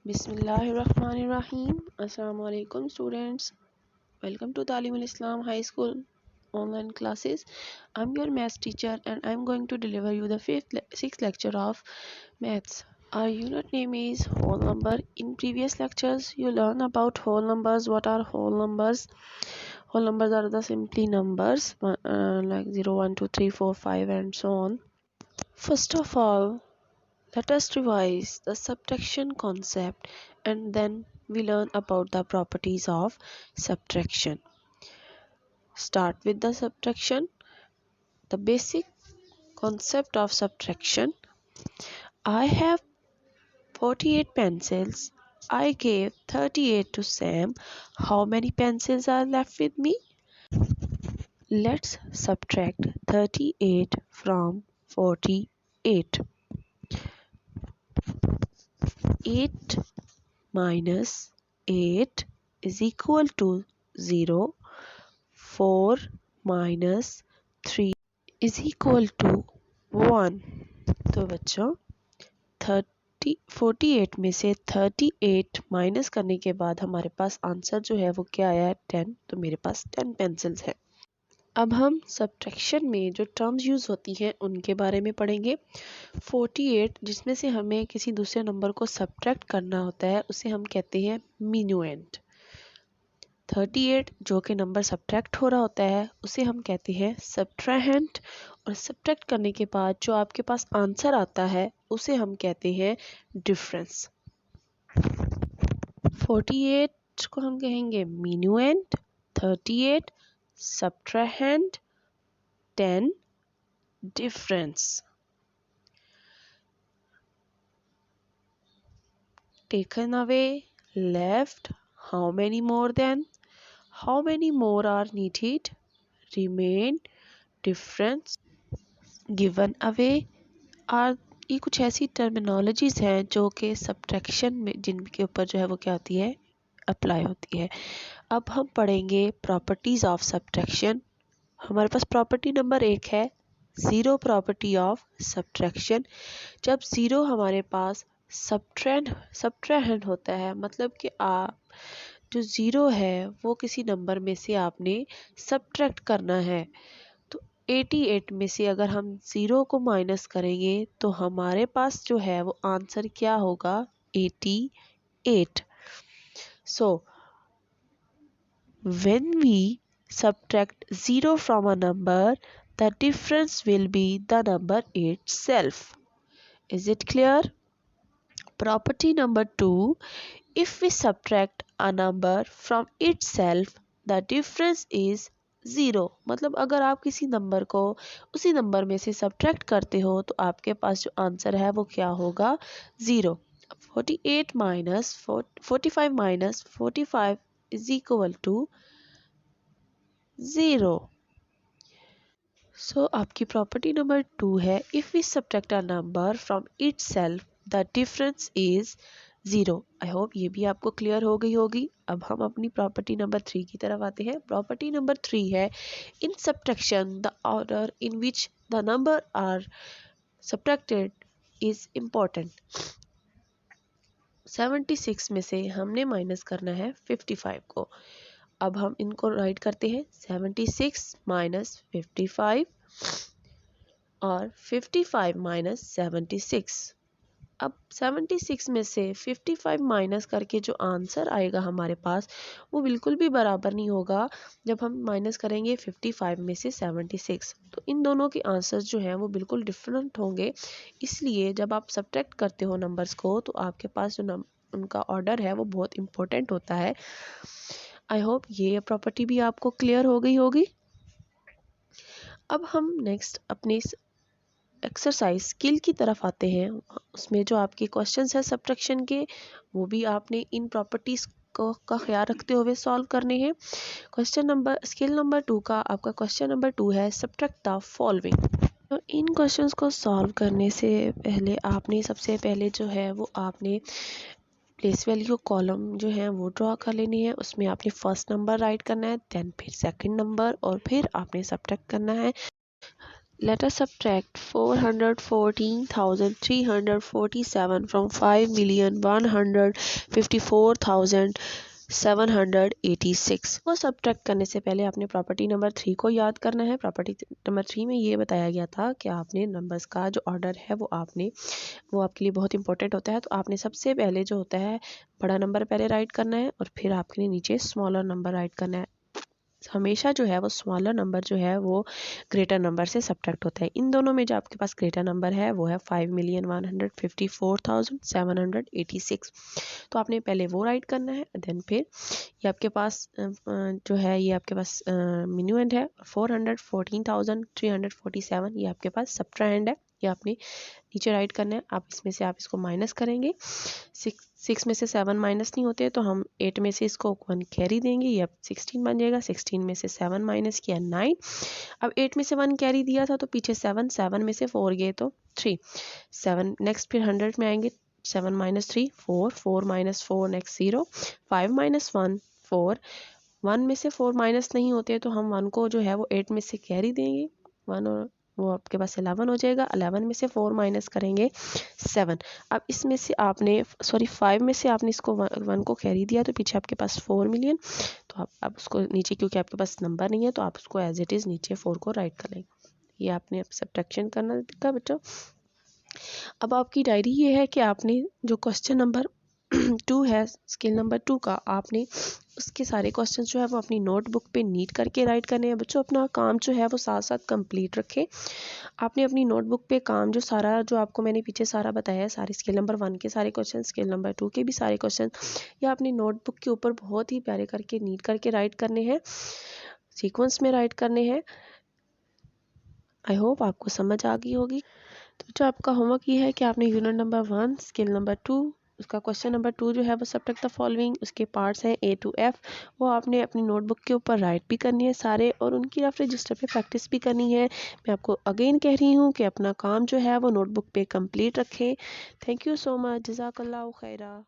Bismillahirrahmanirrahim. Assalamu alaikum students. Welcome to Talim al-Islam High School online classes. I'm your maths teacher and I'm going to deliver you the sixth lecture of maths. Our unit name is whole number. In previous lectures you learn about whole numbers. What are whole numbers? Whole numbers are the simply numbers like 0, 1, 2, 3, 4, 5 and so on. First of all, let us revise the subtraction concept and then we learn about the properties of subtraction. Start with the subtraction. The basic concept of subtraction. I have 48 pencils. I gave 38 to Sam. How many pencils are left with me? Let's subtract 38 from 48. 8 minus 8 is equal to 0. 4 minus 3 is equal to 1. तो बच्चों 48 में से 38 minus करने के बाद हमारे पास answer जो है वो क्या आया है 10. तो मेरे पास 10 पेंसिल्स हैं. अब हम सब्ट्रैक्शन में जो टर्म्स यूज़ होती हैं उनके बारे में पढ़ेंगे. 48 जिसमें से हमें किसी दूसरे नंबर को सब्ट्रैक्ट करना होता है उसे हम कहते हैं मिन्यूएंट. 38 जो कि नंबर सब्ट्रैक्ट हो रहा होता है उसे हम कहते हैं सब्ट्राहेंट. और सब्ट्रैक्ट करने के बाद जो आपके पास आंसर आता है उसे हम कहते हैं डिफरेंस. 48 को हम कहेंगे minuend, 38 सब्ट्राहेंट, 10 difference. Taken away, left, how many more than, how many more are needed, remain, difference, given away are ये कुछ ऐसी टर्मिनोलॉजीज हैं जो कि सब्ट्रैक्शन में जिनके ऊपर जो है वो क्या होती है अप्लाई होती है. अब हम पढ़ेंगे प्रॉपर्टीज ऑफ सब्ट्रैक्शन. हमारे पास प्रॉपर्टी नंबर 1 है ज़ीरो प्रॉपर्टी ऑफ सब्ट्रैक्शन. जब ज़ीरो हमारे पास सब्ट्रैहेंड होता है मतलब कि आप जो ज़ीरो है वो किसी नंबर में से आपने सब्ट्रैक्ट करना है. तो 88 में से अगर हम ज़ीरो को माइनस करेंगे तो हमारे पास जो है वो आंसर क्या होगा 88. सो when we subtract 0 from a number the difference will be the number itself. Is it clear? Property number 2, if we subtract a number from itself the difference is 0. मतलब अगर आप किसी नंबर को उसी नंबर में से सब्ट्रैक्ट करते हो तो आपके पास जो आंसर है वो क्या होगा 0. 48 minus 45 minus 45 is equal to 0. So आपकी प्रॉपर्टी नंबर 2 है if we subtract a number from itself the difference is 0. I hope ये भी आपको क्लियर हो गई होगी. अब हम अपनी प्रॉपर्टी नंबर 3 की तरफ आते हैं. प्रॉपर्टी नंबर 3 है in subtraction the order in which the number are subtracted is important. 76 में से हमने माइनस करना है 55 को. अब हम इनको राइट करते हैं 76 माइनस 55 और 55 माइनस 76. अब 76 में से 55 माइनस करके जो आंसर आएगा हमारे पास वो बिल्कुल भी बराबर नहीं होगा जब हम माइनस करेंगे 55 में से 76. तो इन दोनों के आंसर्स जो हैं वो बिल्कुल डिफरेंट होंगे. इसलिए जब आप सब्ट्रैक्ट करते हो नंबर्स को तो आपके पास जो उनका ऑर्डर है वो बहुत इंपॉर्टेंट होता है. आई होप ये प्रॉपर्टी भी आपको क्लियर हो गई होगी. अब हम नेक्स्ट अपनी एक्सरसाइज स्किल की तरफ आते हैं. उसमें जो आपके क्वेश्चंस हैं सब्ट्रैक्शन के वो भी आपने इन प्रॉपर्टीज़ का ख्याल रखते हुए सॉल्व करने हैं. स्किल नंबर 2 का आपका क्वेश्चन नंबर 2 है सब्ट्रैक्ट द फॉलोइंग. तो इन क्वेश्चंस को सॉल्व करने से पहले आपने सबसे पहले जो है वो आपने प्लेस वैल्यू कॉलम जो है वो ड्रॉ कर लेनी है. उसमें आपने फर्स्ट नंबर राइट करना है, देन फिर सेकंड नंबर और फिर आपने सब्ट्रैक्ट करना है. Let us subtract 414,347 from 5,154,786 को सब्ट्रैक्ट करने से पहले आपने प्रॉपर्टी नंबर 3 को याद करना है। प्रॉपर्टी नंबर 3 में ये बताया गया था कि आपने नंबर्स का जो ऑर्डर है वो आपके लिए बहुत इंपॉर्टेंट होता है। तो आपने सबसे पहले जो होता है बड़ा नंबर पहले राइट करना है और फिर आपके नीचे स्मॉलर नंबर राइट करना है। हमेशा जो है वो स्मॉलर नंबर जो है वो ग्रेटर नंबर से सब्ट्रैक्ट होता है। इन दोनों में जो आपके पास ग्रेटर नंबर है वो है 5,154,786। तो आपने पहले वो राइट करना है, देन फिर ये आपके पास जो है ये आपके पास मिन्यूएंड है 414,347, ये आपके पास सब्ट्राएंड है, ये आपने नीचे राइट करना है। आप इसमें से आप इसको माइनस करेंगे। 6 में से 7 माइनस नहीं होते तो हम 8 में से इसको 1 कैरी देंगे, ये अब 16 बन जाएगा। 16 में से 7 माइनस किया 9। अब 8 में से 1 कैरी दिया था तो पीछे 7 में से 4 गए तो 3। 7 नेक्स्ट फिर 100 में आएंगे, 7 माइनस 3 4, 4 माइनस 4 नेक्स्ट 0, 5 माइनस 1 4। 1 में से 4 माइनस नहीं होते तो हम 1 को जो है वो 8 में से कैरी देंगे 1 और वो आपके पास 11 हो जाएगा। 11 में से 4 माइनस करेंगे 7। अब इसमें से आपने 5 में से आपने इसको 1 को कैरी दिया तो पीछे आपके पास 4 मिलियन। तो आप उसको नीचे, क्योंकि आपके पास नंबर नहीं है तो आप उसको एज इट इज़ नीचे 4 को राइट कर लेंगे। ये आपने अब सब्ट्रैक्शन करना था बच्चों। अब आपकी डायरी ये है कि आपने जो क्वेश्चन नंबर 2 है स्केल नंबर 2 का, आपने उसके सारे क्वेश्चंस जो है वो अपनी नोटबुक पे नीट करके राइट करने हैं। बच्चों अपना काम जो है वो साथ साथ कंप्लीट रखें। आपने अपनी नोटबुक पे काम जो सारा जो आपको मैंने पीछे सारा बताया है, सारे स्केल नंबर 1 के सारे क्वेश्चन, स्केल नंबर 2 के भी सारे क्वेश्चन, या अपनी नोटबुक के ऊपर बहुत ही प्यारे करके नीट करके राइट करने हैं, सीक्वेंस में राइट करने हैं। आई होप आपको समझ आ गई होगी। तो जो आपका होमवर्क ये है कि आपने यूनिट नंबर 1 स्केल नंबर 2 उसका क्वेश्चन नंबर 2 जो है वो सब्ट्रैक्ट द फॉलोइंग, उसके पार्ट्स हैं A to F, वो आपने अपनी नोटबुक के ऊपर राइट भी करनी है सारे, और उनकी रफ रजिस्टर पे प्रैक्टिस भी करनी है। मैं आपको अगेन कह रही हूँ कि अपना काम जो है वो नोटबुक पे कंप्लीट रखें। थैंक यू सो मच, जज़ाकल्लाहु खैरा।